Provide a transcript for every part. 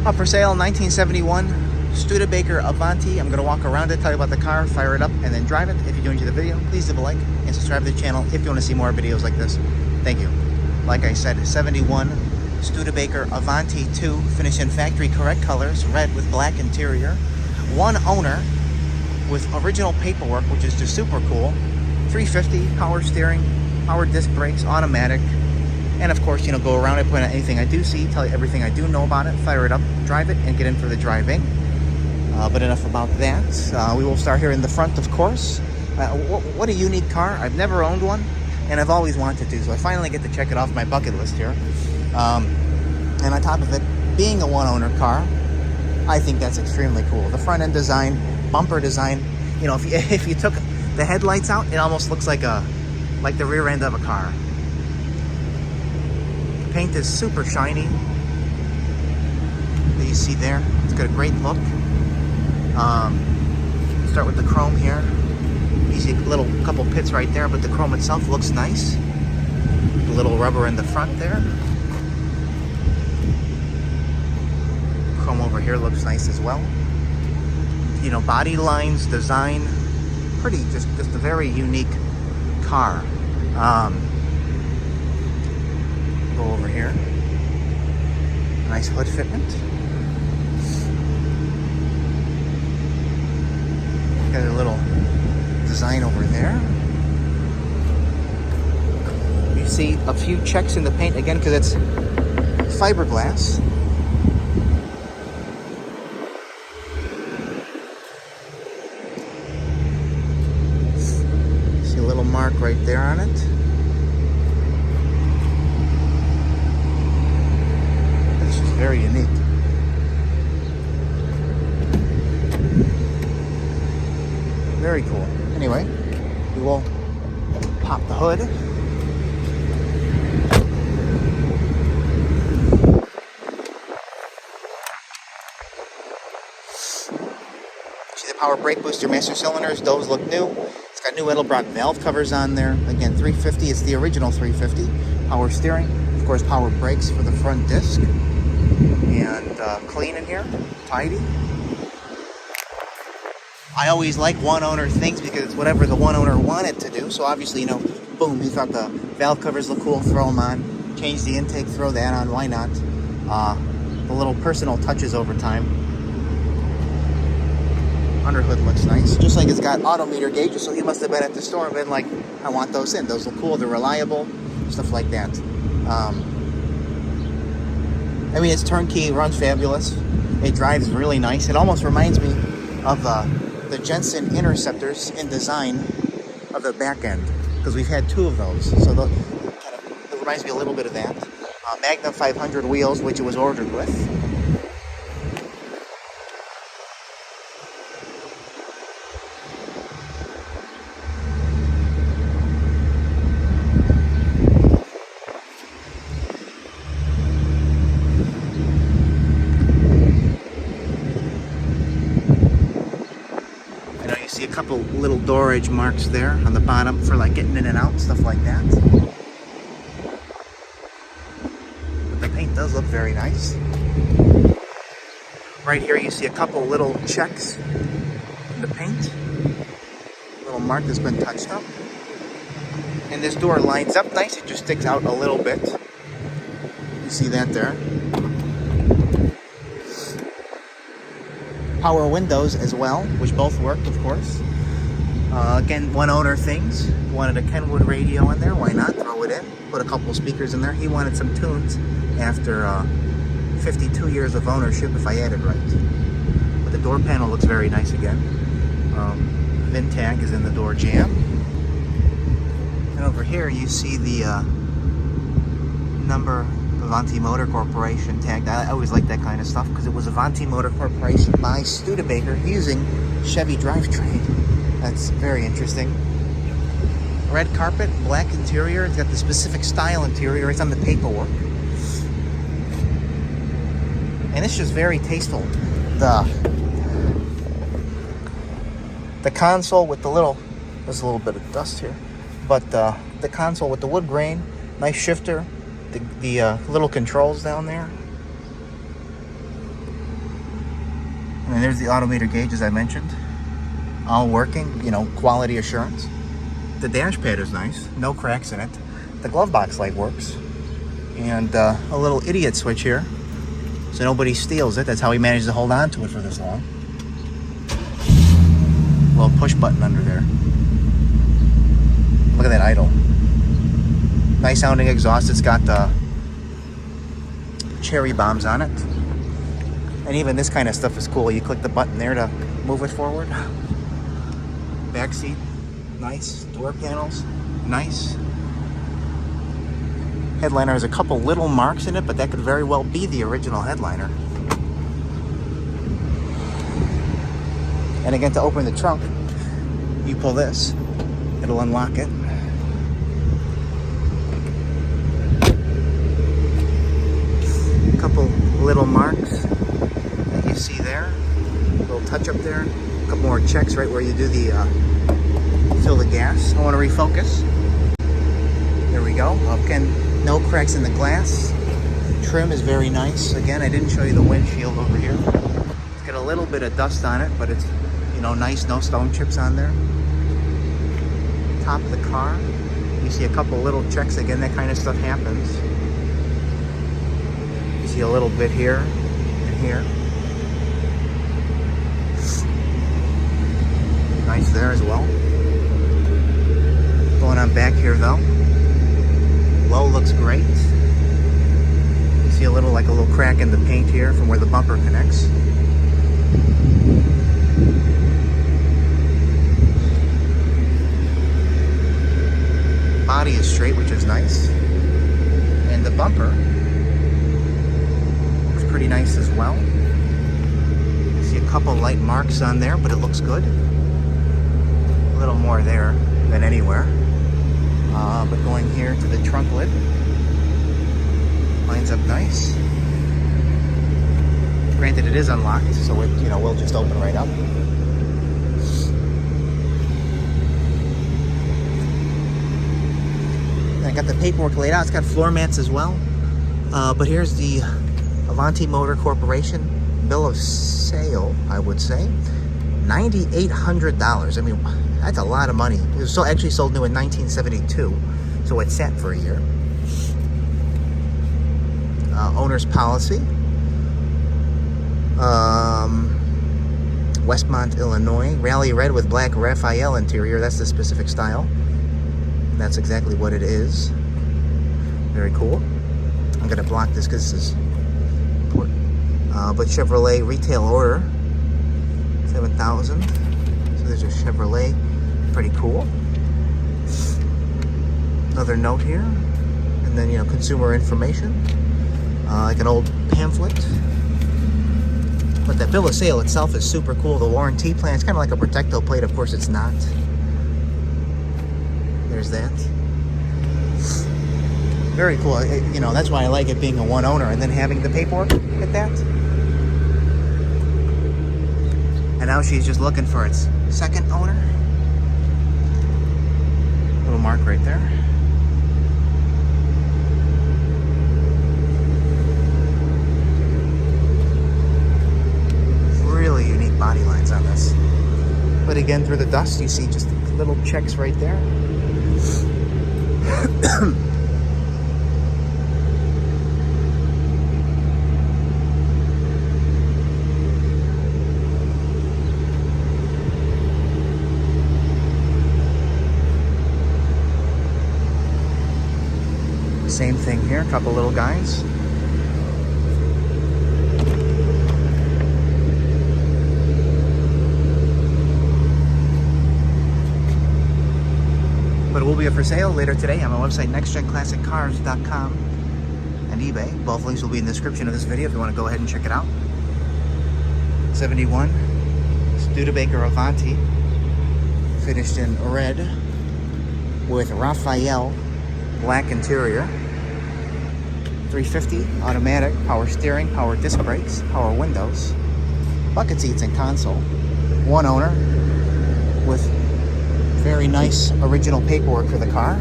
Up for sale, 1971 Studebaker Avanti. I'm going to walk around it, tell you about the car, fire it up, and then drive it. If you enjoyed the video, please leave a like and subscribe to the channel if you want to see more videos like this. Thank you. Like I said, 71 Studebaker Avanti 2, finished in factory correct colors, red with black interior. One owner with original paperwork, which is just super cool. 350, power steering, power disc brakes, automatic. And of course, you know, go around it, point out anything I do see, tell you everything I do know about it, fire it up, drive it, and get in for the driving. But enough about that. We will start here in the front, of course. What a unique car. I've never owned one, and I've always wanted to, so I finally get to check it off my bucket list here. And on top of it, being a one-owner car, I think that's extremely cool. The front end design, bumper design, you know, if you took the headlights out, it almost looks like the rear end of a car. Paint is super shiny that you see there. It's got a great look. Start with the chrome here. You see a couple pits right there, but the chrome itself looks nice. The little rubber in the front there. Chrome over here looks nice as well. You know, body lines, design, pretty, just a very unique car. Go over here. Nice hood fitment. Got a little design over there. You see a few checks in the paint again because it's fiberglass. See a little mark right there on it. Very unique. Very cool. Anyway, we will pop the hood. See the power brake booster master cylinders, those look new. It's got new Edelbrock valve covers on there. Again, 350, it's the original 350. Power steering, of course, power brakes for the front disc. And clean in here, tidy. I always like one-owner things because it's whatever the one owner wanted to do. So obviously, you know, boom, he thought the valve covers look cool, throw them on. Change the intake, throw that on, why not? The little personal touches over time. Underhood looks nice. Just like it's got auto meter gauges, so he must have been at the store and been like, I want those in. Those look cool, they're reliable, stuff like that. I mean, it's turnkey, runs fabulous. It drives really nice. It almost reminds me of the Jensen Interceptors in design of the back end, because we've had two of those. So it reminds me a little bit of that. Magnum 500 wheels, which it was ordered with. See a couple little door edge marks there on the bottom for like getting in and out, stuff like that. But the paint does look very nice. Right here you see a couple little checks in the paint. A little mark that's been touched up. And this door lines up nice, it just sticks out a little bit. You see that there. Power windows as well, which both work, of course. Again, one owner things. Wanted a Kenwood radio in there, why not? Throw it in. Put a couple speakers in there. He wanted some tunes after 52 years of ownership, if I had it right. But the door panel looks very nice again. VIN tag is in the door jamb. And over here you see the number Avanti Motor Corporation tagged. I always like that kind of stuff because it was Avanti Motor Corporation by Studebaker using Chevy drivetrain. That's very interesting. Red carpet, black interior. It's got the specific style interior. It's on the paperwork. And it's just very tasteful. The console with the little, there's a little bit of dust here, but the console with the wood grain, nice shifter, the little controls down there. And there's the odometer gauge, as I mentioned. All working, you know, quality assurance. The dash pad is nice, no cracks in it. The glove box light works. And a little idiot switch here, so nobody steals it. That's how he managed to hold on to it for this long. Little push button under there. Look at that idle. Nice sounding exhaust. It's got the cherry bombs on it. And even this kind of stuff is cool. You click the button there to move it forward. Back seat, nice. Door panels, nice. Headliner has a couple little marks in it, but that could very well be the original headliner. And again, to open the trunk, you pull this, it'll unlock it. A couple little marks that you see there. A little touch up there. A couple more checks right where you do the fill the gas. I want to refocus. There we go. Again, no cracks in the glass. Trim is very nice. Again, I didn't show you the windshield over here. It's got a little bit of dust on it, but it's, you know, nice, no stone chips on there. Top of the car, you see a couple little checks. Again, that kind of stuff happens. You see a little bit here and here. Nice there as well. Going on back here though. Low looks great. You see a little crack in the paint here from where the bumper connects. Body is straight, which is nice. And the bumper looks pretty nice as well. You see a couple light marks on there, but it looks good. A little more there than anywhere. But going here to the trunk lid, lines up nice. Granted, it is unlocked, so it, you know, will just open right up. And I got the paperwork laid out. It's got floor mats as well. But here's the Avanti Motor Corporation bill of sale, I would say. $9,800. I mean, that's a lot of money. It was actually sold new in 1972, so it sat for a year. Owner's policy. Westmont, Illinois. Rally red with black Raphael interior. That's the specific style. That's exactly what it is. Very cool. I'm going to block this because this is important. But Chevrolet retail order. 7,000. So there's a Chevrolet. Pretty cool. Another note here. And then, you know, consumer information. Like an old pamphlet. But the bill of sale itself is super cool. The warranty plan, it's kind of like a Protecto plate. Of course, it's not. There's that. Very cool. You know, that's why I like it being a one owner and then having the paperwork at that. And now she's just looking for its second owner. Little mark right there. Really unique body lines on this. But again, through the dust, you see just little checks right there. Same thing here, a couple little guys. But it will be up for sale later today on my website, nextgenclassiccars.com and eBay. Both links will be in the description of this video if you want to go ahead and check it out. 71 Studebaker Avanti, finished in red with Raphael black interior. 350 automatic, power steering, power disc brakes, power windows, bucket seats and console. One owner with very nice original paperwork for the car.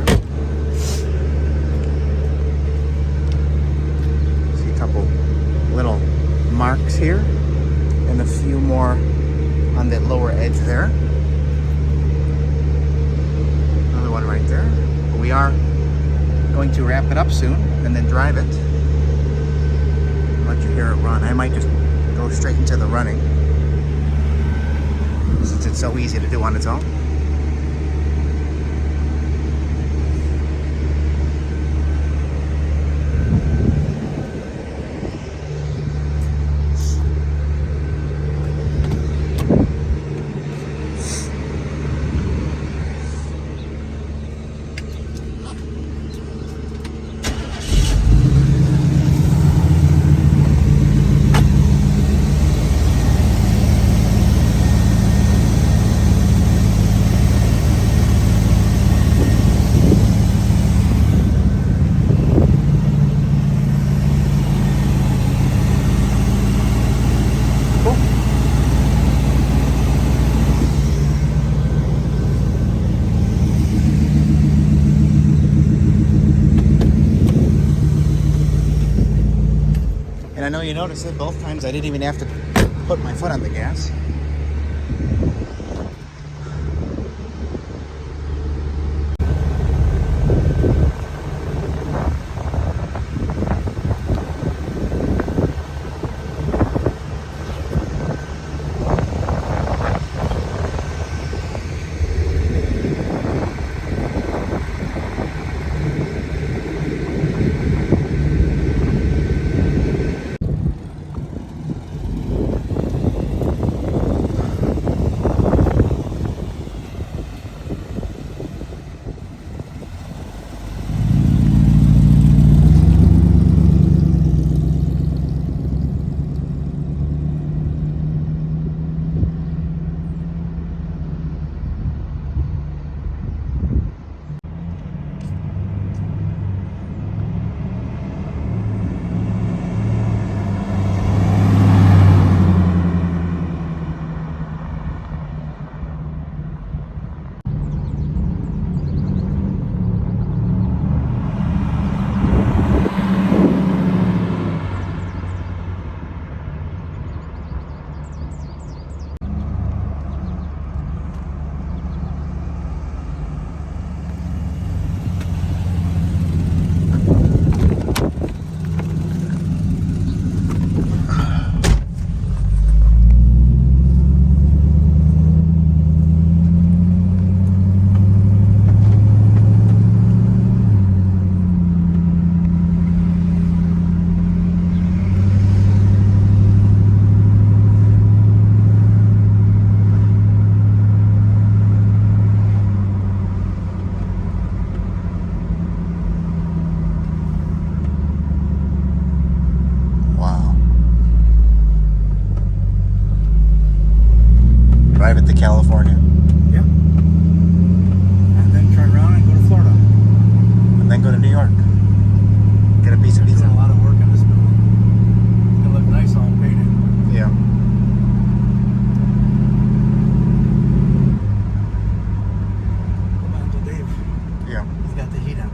See a couple little marks here. And and a few more on that lower edge there. Another one right there. But we are going to wrap it up soon and then drive it. Let you hear it run. I might just go straight into the running since it's so easy to do on its own. And I know you noticed it both times. I didn't even have to put my foot on the gas. Drive it to California. Yeah. And then turn around and go to Florida. And then go to New York. Get a piece of pizza. Doing a lot of work in this building. It's gonna look nice all painted. Yeah. Come on to Dave. Yeah. He's got the heat on.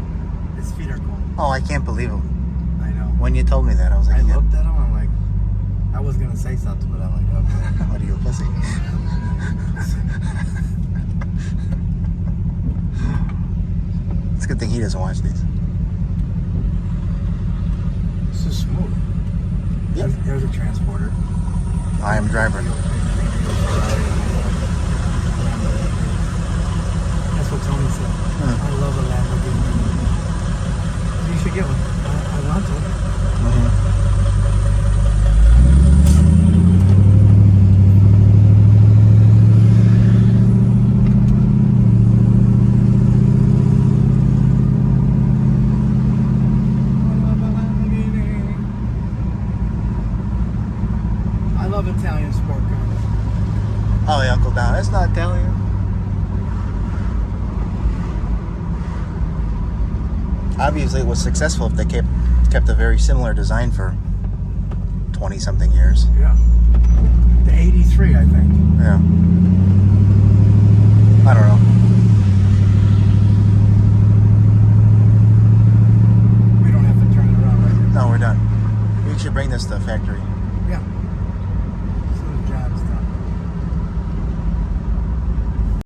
His feet are cold. Oh, I can't believe it. I know. When you told me that, I was like, I yeah. looked at him, I'm like, I was gonna say something, but I'm like, okay. What are you, a pussy? It's a good thing he doesn't watch these. This is smooth. Yep. There's a transporter. I am driver. That's what Tony said. I love a Lamborghini. You should get one. I want to. I love Italian sport cars. Oh, yeah, Uncle Don. That's not Italian. Obviously, it was successful if they kept a very similar design for 20-something years. Yeah. The 83, I think. Yeah. I don't know. We don't have to turn it around right here. No, we're done. We should bring this to the factory. Yeah.